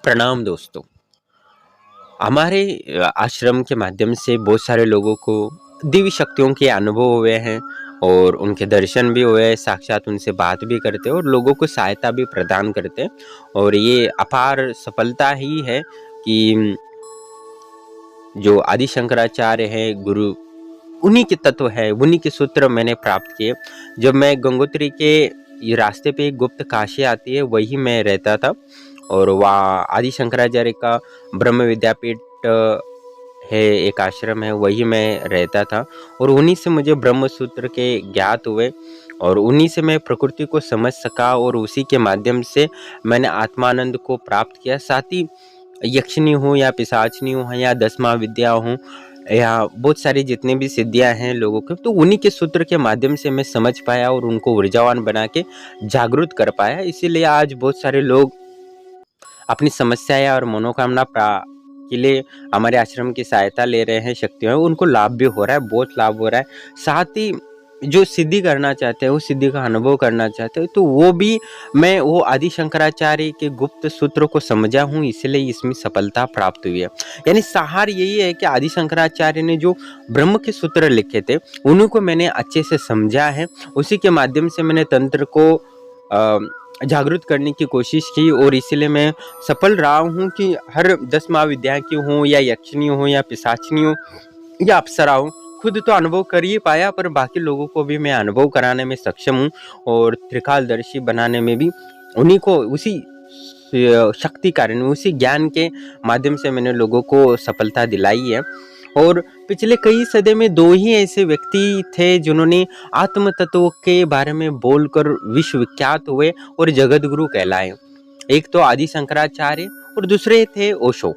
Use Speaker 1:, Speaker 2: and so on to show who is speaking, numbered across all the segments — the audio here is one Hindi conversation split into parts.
Speaker 1: प्रणाम दोस्तों। हमारे आश्रम के माध्यम से बहुत सारे लोगों को दिव्य शक्तियों के अनुभव हुए हैं और उनके दर्शन भी हुए हैं, साक्षात उनसे बात भी करते हैं और लोगों को सहायता भी प्रदान करते हैं। और ये अपार सफलता ही है कि जो आदि शंकराचार्य हैं गुरु, उन्हीं के तत्व है, उन्हीं के सूत्र मैंने प्राप्त किए। जब मैं गंगोत्री के ये रास्ते पे एक गुप्त काशी आती है, वही मैं रहता था और वहाँ आदि शंकराचार्य का ब्रह्म विद्यापीठ है, एक आश्रम है, वही मैं रहता था। और उन्हीं से मुझे ब्रह्म सूत्र के ज्ञात हुए और उन्हीं से मैं प्रकृति को समझ सका और उसी के माध्यम से मैंने आत्मानंद को प्राप्त किया। साथ ही यक्षिणी हूँ या पिशाचनी हूँ या 10 महाविद्या हूँ या बहुत सारी जितनी भी सिद्धियां हैं लोगों के, तो उन्हीं के सूत्र के माध्यम से मैं समझ पाया और उनको ऊर्जावान बना के जागृत कर पाया। इसीलिए आज बहुत सारे लोग अपनी समस्याएं और मनोकामना के लिए हमारे आश्रम की सहायता ले रहे हैं, शक्तियों में उनको लाभ भी हो रहा है, बहुत लाभ हो रहा है। साथ ही जो सिद्धि करना चाहते हैं, उस सिद्धि का अनुभव करना चाहते हैं, तो वो भी मैं वो आदि शंकराचार्य के गुप्त सूत्रों को समझा हूँ, इसलिए इसमें सफलता प्राप्त हुई है। यानी सार यही है कि आदि शंकराचार्य ने जो ब्रह्म के सूत्र लिखे थे, उन्हीं को मैंने अच्छे से समझा है। उसी के माध्यम से मैंने तंत्र को जागृत करने की कोशिश की और इसीलिए मैं सफल रहा हूँ कि हर 10 महाविद्या की हूँ या यक्षिणी हूँ या पिशाचिनी हूँ या अप्सरा हूँ, खुद तो अनुभव कर ही पाया पर बाकी लोगों को भी मैं अनुभव कराने में सक्षम हूँ और त्रिकालदर्शी बनाने में भी उन्हीं को उसी शक्ति कारण, उसी ज्ञान के माध्यम से मैंने लोगों को सफलता दिलाई है। और पिछले कई सदी में 2 ही ऐसे व्यक्ति थे जिन्होंने आत्म तत्व के बारे में बोलकर विश्वविख्यात हुए और जगत गुरु कहलाए। एक तो आदि शंकराचार्य और दूसरे थे ओशो,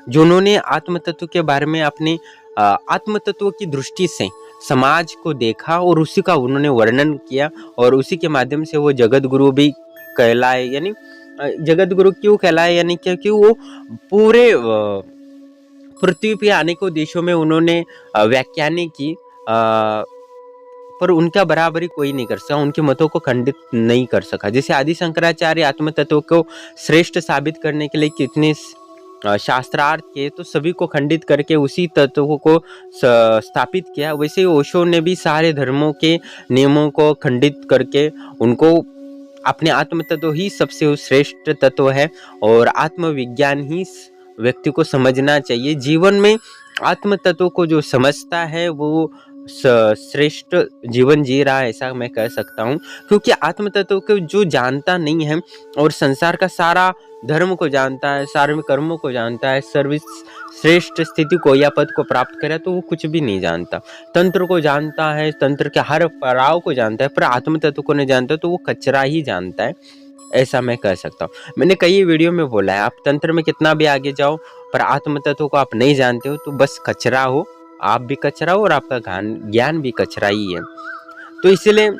Speaker 1: जिन्होंने आत्म तत्व के बारे में अपने आत्म तत्व की दृष्टि से समाज को देखा और उसी का उन्होंने वर्णन किया और उसी के माध्यम से वो जगत गुरु भी कहलाए। यानी जगत गुरु क्यों कहलाए, यानी क्योंकि वो पूरे पृथ्वी पे अनेकों देशों में उन्होंने व्याख्यानें की, पर उनका बराबरी कोई नहीं कर सका, उनके मतों को खंडित नहीं कर सका। जैसे आदि शंकराचार्य आत्म तत्व को श्रेष्ठ साबित करने के लिए कितने शास्त्रार्थ किए, तो सभी को खंडित करके उसी तत्व को स्थापित किया। वैसे ही ओशो ने भी सारे धर्मों के नियमों को खंडित करके उनको अपने आत्म तत्व ही सबसे श्रेष्ठ तत्व है और आत्मविज्ञान ही व्यक्ति को समझना चाहिए। जीवन में आत्म तत्व को जो समझता है वो श्रेष्ठ जीवन जी रहा है, ऐसा मैं कह सकता हूँ। क्योंकि आत्म तत्व को जो जानता नहीं है और संसार का सारा धर्म को जानता है, सारे कर्मों को जानता है, सर्वश्रेष्ठ स्थिति को या पद को प्राप्त करे, तो वो कुछ भी नहीं जानता। तंत्र को जानता है, तंत्र के हर पड़ाव को जानता है, पर आत्म तत्व को नहीं जानता, तो वो कचरा ही जानता है, ऐसा मैं कह सकता हूँ। मैंने कई वीडियो में बोला है, आप तंत्र में कितना भी आगे जाओ पर आत्म तत्व को आप नहीं जानते हो तो बस कचरा हो, आप भी कचरा हो और आपका ज्ञान भी कचरा ही है। तो इसलिए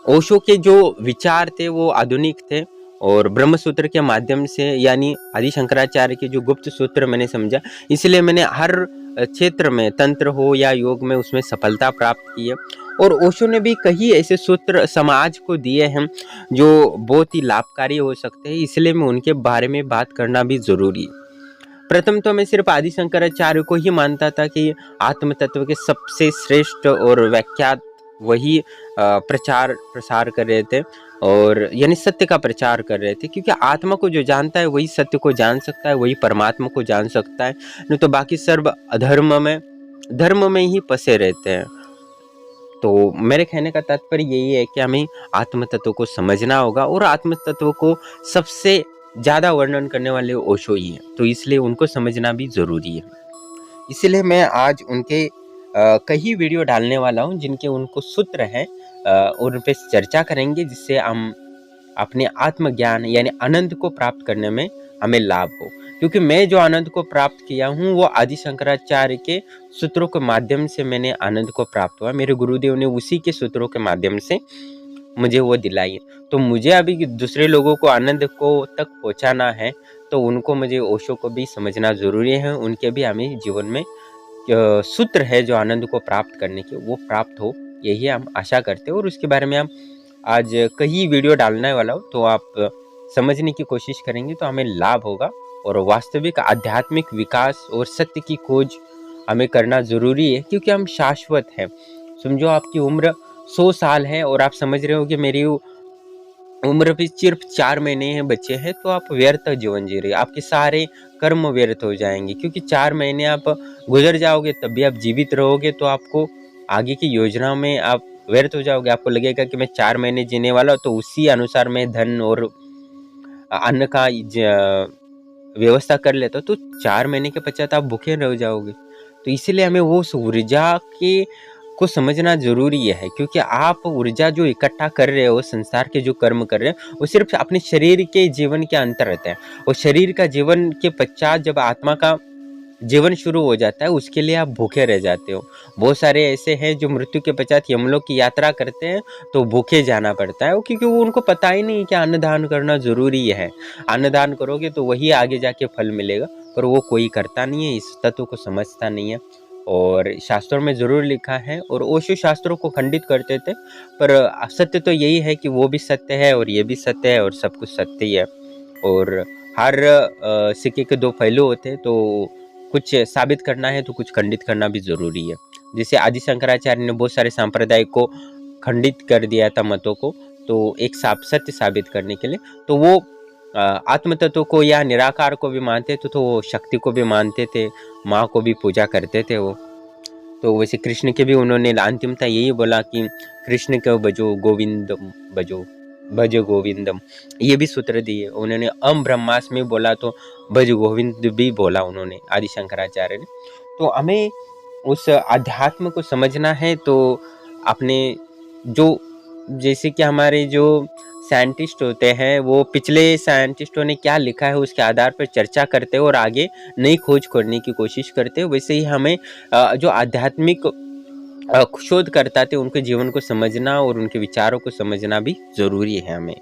Speaker 1: ओशो के जो विचार थे वो आधुनिक थे और ब्रह्म सूत्र के माध्यम से, यानी आदि शंकराचार्य के जो गुप्त सूत्र मैंने समझा, इसलिए मैंने हर क्षेत्र में, तंत्र हो या योग में, उसमें सफलता प्राप्त की है। और ओशो ने भी कई ऐसे सूत्र समाज को दिए हैं जो बहुत ही लाभकारी हो सकते हैं, इसलिए मैं उनके बारे में बात करना भी जरूरी है। प्रथम तो मैं सिर्फ आदि शंकराचार्य को ही मानता था कि आत्म तत्व के सबसे श्रेष्ठ और व्याख्यात वही प्रचार प्रसार कर रहे थे और यानी सत्य का प्रचार कर रहे थे। क्योंकि आत्मा को जो जानता है वही सत्य को जान सकता है, वही परमात्मा को जान सकता है, नहीं तो बाकी सर्व धर्म में ही फंसे रहते हैं। तो मेरे कहने का तात्पर्य यही है कि हमें आत्म तत्व को समझना होगा और आत्म तत्व को सबसे ज़्यादा वर्णन करने वाले ओशो ही हैं, तो इसलिए उनको समझना भी ज़रूरी है। इसलिए मैं आज उनके कई वीडियो डालने वाला हूँ जिनके उनको सूत्र हैं, उन पे चर्चा करेंगे जिससे हम अपने आत्मज्ञान यानी आनंद को प्राप्त करने में हमें लाभ हो। क्योंकि मैं जो आनंद को प्राप्त किया हूँ वो आदि शंकराचार्य के सूत्रों के माध्यम से मैंने आनंद को प्राप्त हुआ। मेरे गुरुदेव ने उसी के सूत्रों के माध्यम से मुझे वो दिलाई। तो मुझे अभी दूसरे लोगों को आनंद को तक पहुँचाना है, तो उनको मुझे ओशो को भी समझना ज़रूरी है। उनके भी हमें जीवन में सूत्र है जो आनंद को प्राप्त करने के, वो प्राप्त हो, यही हम आशा करते हैं। और उसके बारे में हम आज कई वीडियो डालने वाला हो, तो आप समझने की कोशिश करेंगे तो हमें लाभ होगा। और वास्तविक आध्यात्मिक विकास और सत्य की खोज हमें करना ज़रूरी है, क्योंकि हम शाश्वत हैं। समझो आपकी उम्र 100 साल है और आप समझ रहे हो कि मेरी उम्र भी सिर्फ 4 महीने हैं बचे हैं, तो आप व्यर्थ जीवन जी रहे हो। आपके सारे कर्म व्यर्थ हो जाएंगे, क्योंकि 4 महीने आप गुजर जाओगे तब भी आप जीवित रहोगे, तो आपको आगे की योजना में आप व्यर्थ हो जाओगे। आपको लगेगा कि मैं 4 महीने जीने वाला हूँ, तो उसी अनुसार मैं धन और अन्न का व्यवस्था कर लेता हूँ, तो 4 महीने के पश्चात आप भूखे रह जाओगे। तो इसीलिए हमें वो उस ऊर्जा के को समझना ज़रूरी है, क्योंकि आप ऊर्जा जो इकट्ठा कर रहे हो, संसार के जो कर्म कर रहे हो, वो सिर्फ अपने शरीर के जीवन के अंतर्गत है। और शरीर का जीवन के पश्चात जब आत्मा का जीवन शुरू हो जाता है, उसके लिए आप भूखे रह जाते हो। बहुत सारे ऐसे हैं जो मृत्यु के पश्चात यमलोक की यात्रा करते हैं, तो भूखे जाना पड़ता है, क्योंकि वो उनको पता ही नहीं कि अन्नदान करना ज़रूरी है। अन्नदान करोगे तो वही आगे जाके फल मिलेगा, पर वो कोई करता नहीं है, इस तत्व को समझता नहीं है। और शास्त्रों में ज़रूर लिखा है, और ओशो शास्त्रों को खंडित करते थे, पर सत्य तो यही है कि वो भी सत्य है और ये भी सत्य है, और सब कुछ सत्य ही है। और हर सिक्के के 2 पहलू होते हैं, तो कुछ साबित करना है तो कुछ खंडित करना भी ज़रूरी है। जैसे आदि शंकराचार्य ने बहुत सारे सांप्रदाय को खंडित कर दिया था, मतों को, तो एक सत्य साबित करने के लिए। तो वो आत्म तत्व को या निराकार को भी मानते थे, तो वो शक्ति को भी मानते थे, माँ को भी पूजा करते थे वो। तो वैसे कृष्ण के भी उन्होंने अंतिमता यही बोला कि कृष्ण को भजो गोविंदम भजो, भज गोविंदम, ये भी सूत्र दिए उन्होंने। अम ब्रह्मास्मि में बोला तो भज गोविंद भी बोला उन्होंने, आदि शंकराचार्य ने। तो हमें उस अध्यात्म को समझना है, तो अपने जो जैसे कि हमारे जो साइंटिस्ट होते हैं, वो पिछले साइंटिस्टों ने क्या लिखा है उसके आधार पर चर्चा करते हैं और आगे नई खोज करने की कोशिश करते हैं। वैसे ही हमें जो आध्यात्मिक शोध करता थे, उनके जीवन को समझना और उनके विचारों को समझना भी ज़रूरी है हमें।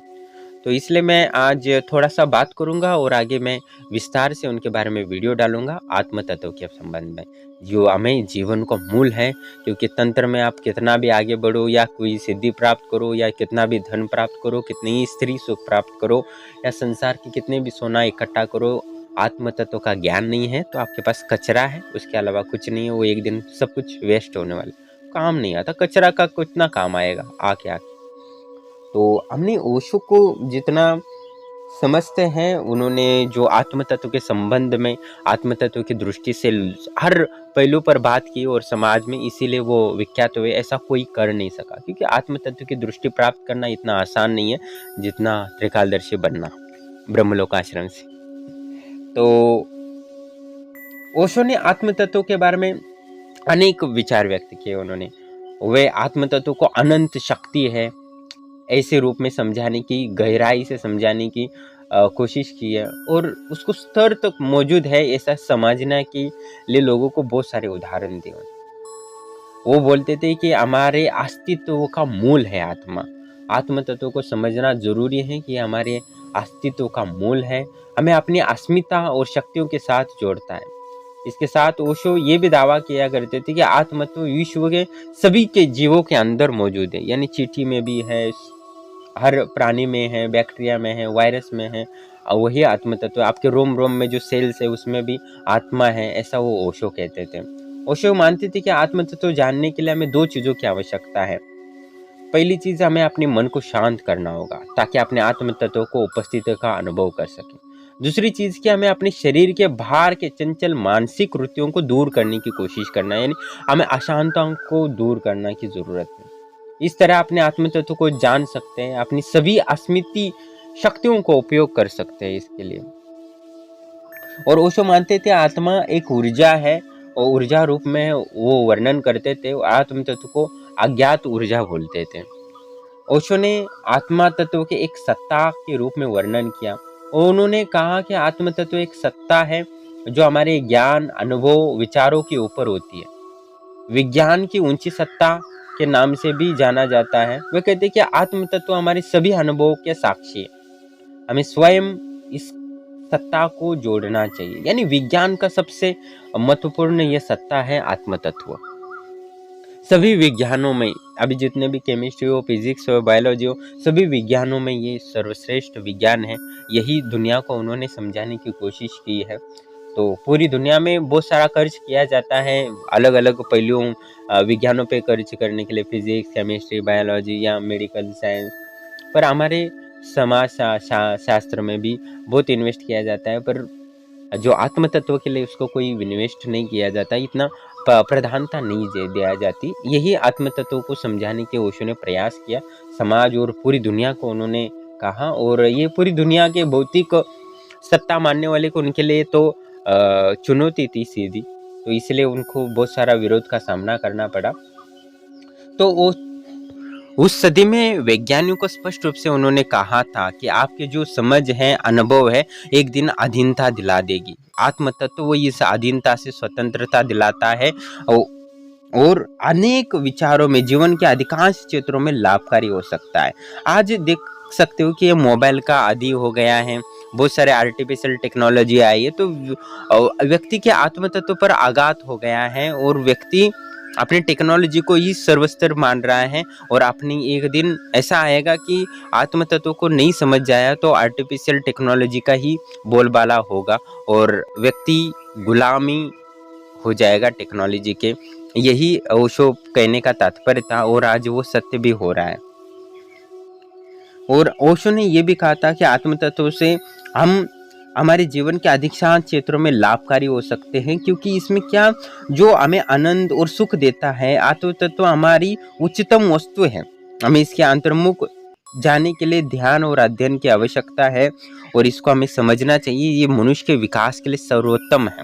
Speaker 1: तो इसलिए मैं आज थोड़ा सा बात करूंगा और आगे मैं विस्तार से उनके बारे में वीडियो डालूंगा आत्म तत्व के संबंध में, जो हमें जीवन का मूल है। क्योंकि तंत्र में आप कितना भी आगे बढ़ो या कोई सिद्धि प्राप्त करो या कितना भी धन प्राप्त करो, कितनी ही स्त्री सुख प्राप्त करो या संसार की कितने भी सोना इकट्ठा करो, आत्म तत्व का ज्ञान नहीं है तो आपके पास कचरा है, उसके अलावा कुछ नहीं है। वो एक दिन सब कुछ वेस्ट होने वाला, काम नहीं आता। कचरा का कितना काम आएगा आके आके। तो हमने ओशो को जितना समझते हैं, उन्होंने जो आत्म तत्व के संबंध में आत्म तत्व की दृष्टि से हर पहलू पर बात की और समाज में, इसीलिए वो विख्यात हुए। ऐसा कोई कर नहीं सका, क्योंकि आत्म तत्व की दृष्टि प्राप्त करना इतना आसान नहीं है जितना त्रिकालदर्शी बनना ब्रह्मलोक आश्रम से। तो ओशो ने आत्म तत्व के बारे में अनेक विचार व्यक्त किए उन्होंने। वे आत्म तत्व को अनंत शक्ति है ऐसे रूप में समझाने की, गहराई से समझाने की कोशिश की है, और उसको स्तर तक मौजूद है ऐसा समझने के लिए लोगों को बहुत सारे उदाहरण दिए। वो बोलते थे कि हमारे अस्तित्व का मूल है आत्मा। आत्म तत्व को समझना जरूरी है कि हमारे अस्तित्व का मूल है, हमें अपनी अस्मिता और शक्तियों के साथ जोड़ता है। इसके साथ ओशो ये भी दावा किया करते थे कि आत्म तत्व विश्व के सभी के जीवों के अंदर मौजूद है, यानी चींटी में भी है, हर प्राणी में है, बैक्टीरिया में है, वायरस में है, वही आत्म तत्व। आपके रोम रोम में जो सेल्स है उसमें भी आत्मा है, ऐसा वो ओशो कहते थे। ओशो मानते थे कि आत्म तत्व जानने के लिए हमें 2 चीज़ों की आवश्यकता है। पहली चीज़, हमें अपने मन को शांत करना होगा ताकि अपने आत्म तत्व को उपस्थिति का अनुभव कर सकें। दूसरी चीज़ कि हमें अपने शरीर के बाहर के चंचल मानसिक वृत्तियों को दूर करने की कोशिश करना है, यानी हमें अशांतताओं को दूर करने की ज़रूरत है। इस तरह अपने आत्म तत्व को जान सकते हैं, अपनी सभी अस्मिती शक्तियों को उपयोग कर सकते हैं इसके लिए। और ओशो मानते थे आत्मा एक ऊर्जा है, और ऊर्जा रूप में वो वर्णन करते थे। आत्म तत्व को अज्ञात ऊर्जा बोलते थे। ओशो ने आत्मा तत्व के एक सत्ता के रूप में वर्णन किया, और उन्होंने कहा कि आत्म तत्व एक सत्ता है जो हमारे ज्ञान, अनुभव, विचारों के ऊपर होती है। विज्ञान की ऊंची सत्ता के नाम से भी जाना जाता है। वे कहते हैं कि आत्म तत्व हमारे सभी अनुभवों के साक्षी है। हमें स्वयं इस सत्ता को जोड़ना चाहिए, यानी विज्ञान का सबसे महत्वपूर्ण यह सत्ता है आत्म तत्व। सभी विज्ञानों में, अभी जितने भी केमिस्ट्री हो, फिजिक्स हो, बायोलॉजी हो, सभी विज्ञानों में ये सर्वश्रेष्ठ विज्ञान है। यही दुनिया को उन्होंने समझाने की कोशिश की है। तो पूरी दुनिया में बहुत सारा खर्च किया जाता है अलग अलग पहलुओं विज्ञानों पे खर्च करने के लिए, फिजिक्स, केमिस्ट्री, बायोलॉजी या मेडिकल साइंस। पर हमारे समाज शास्त्र में भी बहुत इन्वेस्ट किया जाता है, पर जो आत्म तत्व के लिए उसको कोई इन्वेस्ट नहीं किया जाता, इतना प्रधानता नहीं दिया जाती। यही आत्म तत्व को समझाने के ओशो ने प्रयास किया, समाज और पूरी दुनिया को उन्होंने कहा। और ये पूरी दुनिया के भौतिक सत्ता मानने वाले को उनके लिए तो चुनौती थी सीधी, तो इसलिए उनको बहुत सारा विरोध का सामना करना पड़ा। तो वो उस सदी में वैज्ञानिकों को स्पष्ट रूप से उन्होंने कहा था कि आपके जो समझ है, अनुभव है, एक दिन अधीनता दिला देगी। आत्म तत्व वो इस अधीनता से स्वतंत्रता दिलाता है और अनेक विचारों में, जीवन के अधिकांश क्षेत्रों में लाभकारी हो सकता है। आज देख सकते हो कि ये मोबाइल का आदी हो गया है, बहुत सारे आर्टिफिशियल टेक्नोलॉजी आई है, तो व्यक्ति के आत्म तत्व पर आघात हो गया है और व्यक्ति अपनी टेक्नोलॉजी को ही सर्वस्तर मान रहा है। और अपनी एक दिन ऐसा आएगा कि आत्म तत्व को नहीं समझ जाया तो आर्टिफिशियल टेक्नोलॉजी का ही बोलबाला होगा और व्यक्ति गुलामी हो जाएगा टेक्नोलॉजी के। यही ओशो कहने का तात्पर्य था और आज वो सत्य भी हो रहा है। और ओशो ने ये भी कहा था कि आत्म तत्व से हम हमारे जीवन के अधिकांश क्षेत्रों में लाभकारी हो सकते हैं, क्योंकि इसमें क्या जो हमें आनंद और सुख देता है, आत्म तत्व हमारी उच्चतम वस्तु है। हमें इसके अंतर्मुख जाने के लिए ध्यान और अध्ययन की आवश्यकता है और इसको हमें समझना चाहिए। ये मनुष्य के विकास के लिए सर्वोत्तम है,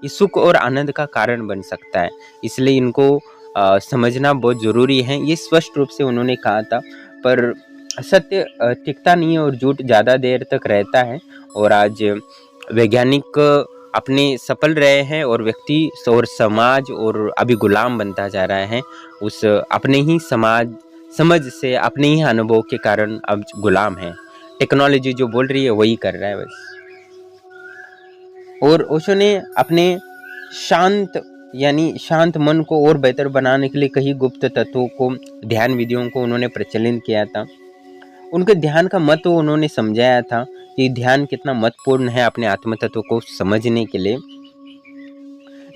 Speaker 1: ये सुख और आनंद का कारण बन सकता है, इसलिए इनको समझना बहुत ज़रूरी है। ये स्पष्ट रूप से उन्होंने कहा था। पर सत्य टिकता नहीं है और झूठ ज़्यादा देर तक रहता है। और आज वैज्ञानिक अपने सफल रहे हैं और व्यक्ति और समाज और अभी गुलाम बनता जा रहा है उस अपने ही समझ से, अपने ही अनुभव के कारण अब गुलाम है। टेक्नोलॉजी जो बोल रही है वही कर रहा है बस। और ओशो ने अपने शांत मन को और बेहतर बनाने के लिए कई गुप्त तत्वों को, ध्यान विधियों को उन्होंने प्रचलित किया था। उनके ध्यान का महत्व उन्होंने समझाया था कि ध्यान कितना महत्वपूर्ण है अपने आत्म तत्व को समझने के लिए।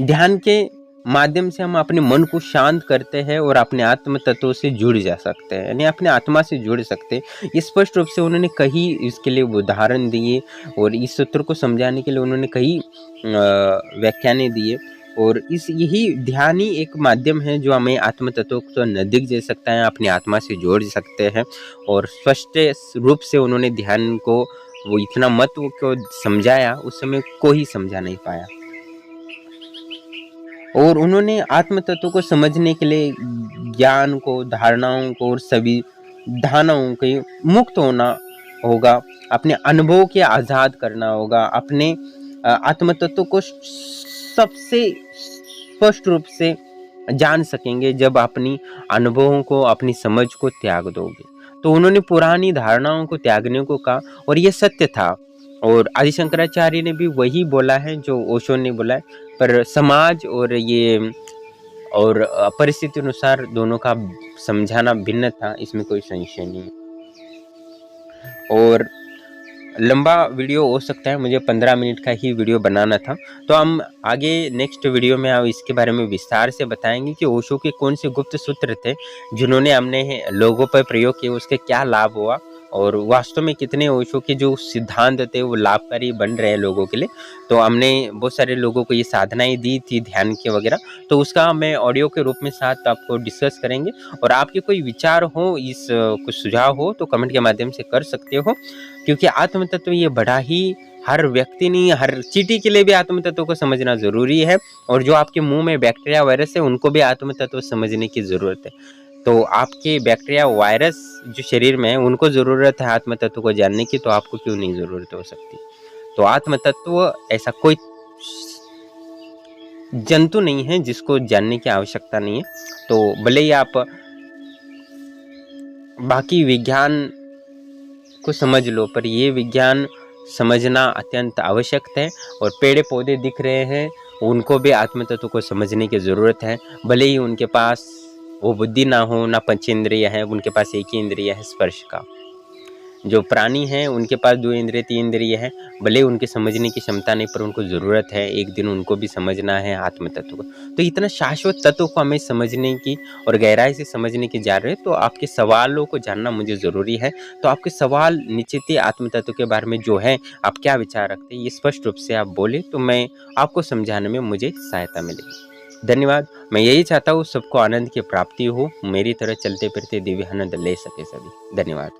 Speaker 1: ध्यान के माध्यम से हम अपने मन को शांत करते हैं और अपने आत्म तत्व से जुड़ जा सकते हैं, यानी अपने आत्मा से जुड़ सकते हैं। ये स्पष्ट रूप से उन्होंने कई इसके लिए उदाहरण दिए और इस सूत्र को समझाने के लिए उन्होंने कई व्याख्यानें दिए। और यही ध्यान ही एक माध्यम है जो हमें आत्म तत्व को नजदीक दे सकता है, अपनी आत्मा से जोड़ सकते हैं। और स्पष्ट रूप से उन्होंने ध्यान को वो इतना महत्व को समझाया, उस समय कोई समझा नहीं पाया। और उन्होंने आत्म तत्व को समझने के लिए ज्ञान को, धारणाओं को और सभी धारणाओं के मुक्त होना होगा, अपने अनुभव के आज़ाद करना होगा। अपने आत्म तत्व को सबसे स्पष्ट रूप से जान सकेंगे जब अपनी अनुभवों को, अपनी समझ को त्याग दोगे। तो उन्होंने पुरानी धारणाओं को त्यागने को कहा और ये सत्य था। और आदि शंकराचार्य ने भी वही बोला है जो ओशो ने बोला है, पर समाज और परिस्थिति अनुसार दोनों का समझाना भिन्न था, इसमें कोई संशय नहीं। और लंबा वीडियो हो सकता है, मुझे 15 मिनट का ही वीडियो बनाना था, तो हम आगे नेक्स्ट वीडियो में हम इसके बारे में विस्तार से बताएंगे कि ओशो के कौन से गुप्त सूत्र थे जिन्होंने हमने लोगों पर प्रयोग किए, उसके क्या लाभ हुआ और वास्तव में कितने ओशो के जो सिद्धांत थे वो लाभकारी बन रहे हैं लोगों के लिए। तो हमने बहुत सारे लोगों को ये साधनाएं दी थी ध्यान के वगैरह, तो उसका मैं ऑडियो के रूप में साथ आपको डिस्कस करेंगे। और आपके कोई विचार हो, इस कुछ सुझाव हो तो कमेंट के माध्यम से कर सकते हो, क्योंकि आत्म तत्व ये बड़ा ही हर व्यक्ति नहीं, हर चींटी के लिए भी आत्म तत्व को समझना ज़रूरी है। और जो आपके मुंह में बैक्टीरिया वायरस है उनको भी आत्म तत्व समझने की ज़रूरत है। तो आपके बैक्टीरिया वायरस जो शरीर में है उनको ज़रूरत है आत्म तत्व को जानने की, तो आपको क्यों नहीं ज़रूरत हो सकती। तो आत्म तत्व ऐसा कोई जंतु नहीं है जिसको जानने की आवश्यकता नहीं है। तो भले ही आप बाकी विज्ञान को समझ लो, पर ये विज्ञान समझना अत्यंत आवश्यक है। और पेड़ पौधे दिख रहे हैं उनको भी आत्म तत्व को समझने की ज़रूरत है। भले ही उनके पास वो बुद्धि ना हो, ना पंचेंद्रिय है, उनके पास एक ही इंद्रिय है स्पर्श का। जो प्राणी हैं उनके पास 2 इंद्रिय 3 इंद्रिय है, भले उनके समझने की क्षमता नहीं पर उनको ज़रूरत है, एक दिन उनको भी समझना है आत्म तत्व को। तो इतना शाश्वत तत्व को हमें समझने की और गहराई से समझने की जा रहे हैं, तो आपके सवालों को जानना मुझे ज़रूरी है। तो आपके सवाल निश्चित ही आत्म तत्व के बारे में जो है, आप क्या विचार रखते हैं, ये स्पष्ट रूप से आप बोले तो मैं आपको समझाने में मुझे सहायता मिलेगी। धन्यवाद। मैं यही चाहता हूँ सबको आनंद की प्राप्ति हो, मेरी तरह चलते फिरते दिव्य आनंद ले सके सभी। धन्यवाद।